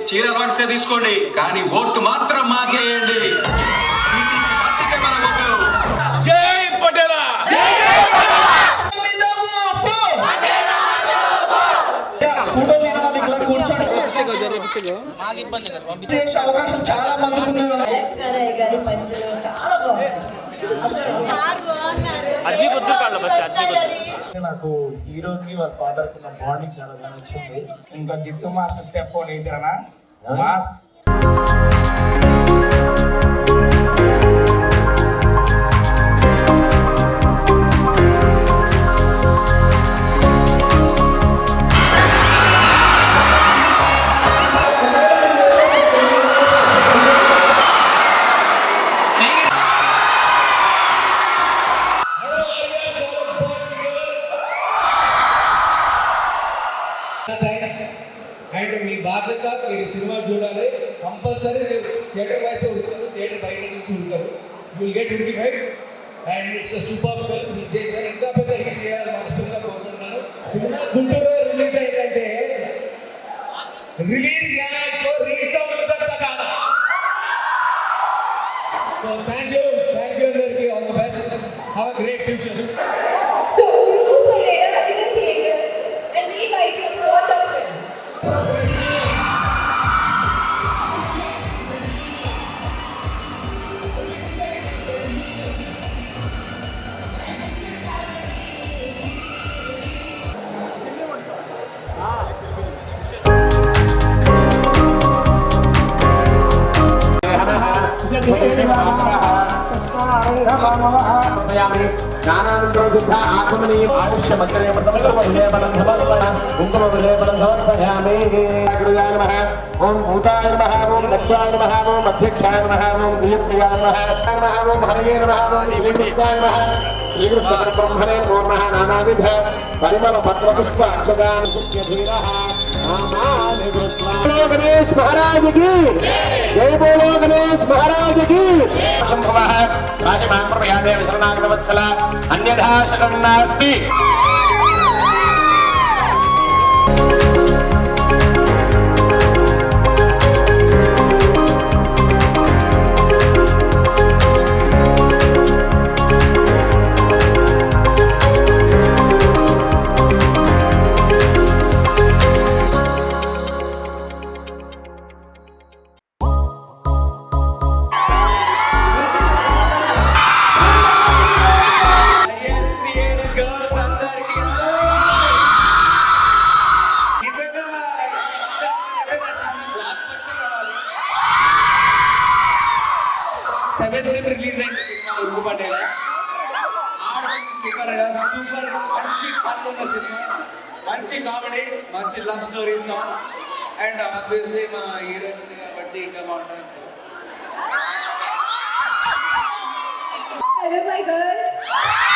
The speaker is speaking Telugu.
చీర అడ్వాన్స్ తీసుకోండి, కానీ ఓటు మాత్రం మాకేయండి. జై పటేలా. అవకాశం చాలా మంది నాకు హీరోకి వాళ్ళ ఫాదర్ కి బాండింగ్ చాలా నచ్చింది. ఇంకా జిత్తు మాస్టర్ స్టెప్ వేసానా మాస్. అండ్ మీ బాధ్యత మీరు సినిమా చూడాలి కంపల్సరీ. మీరు థియేటర్ వైపు ఉడతారు, థియేటర్ బయట నుంచి ఉడతారు. You will get unified and it's super film. మీరు చేశారు, ఇంకా పెద్ద హిట్ చేయాలని మనస్ఫూర్తిగా కోరుకుంటున్నాను. సినిమా గుంటూరు రిలీజ్ అయిందంటే రిలీజ్ రీల్స్ అవుతుందా? సో థ్యాంక్ యూ అందరికీ. All the best. Have a great future. So Urugu Pareda is in theaters and we invite you to watch our film. ओम भूताय नमः, ओम दक्षाय नमः, ओम अध्यक्षाय नमः, ओम दीप्तियाय नमः, ओम हरये नमः, ओम श्रीकृष्णाय नमः, श्रीकृष्ण ब्रह्मणे नमः। नानाविध परिमल पत्र पुष्प अक्षदान धीरः बोलो गणेश महाराज की जय। बोलो गणेश महाराज की। संभवः राजमां प्रभयादेव शरणागत वत्सल अन्यथा शरणं नास्ति। రిలీజ్ అయిన సినిమా ఉరుగు పటేలా. సూపర్ మంచి ఫన్ ఉన్న సినిమా, మంచి కామెడీ, మంచి love story songs and obviously మా హీరోయిన్ కాబట్టి ఇంకా బాగుంటుంది. Hello my girls.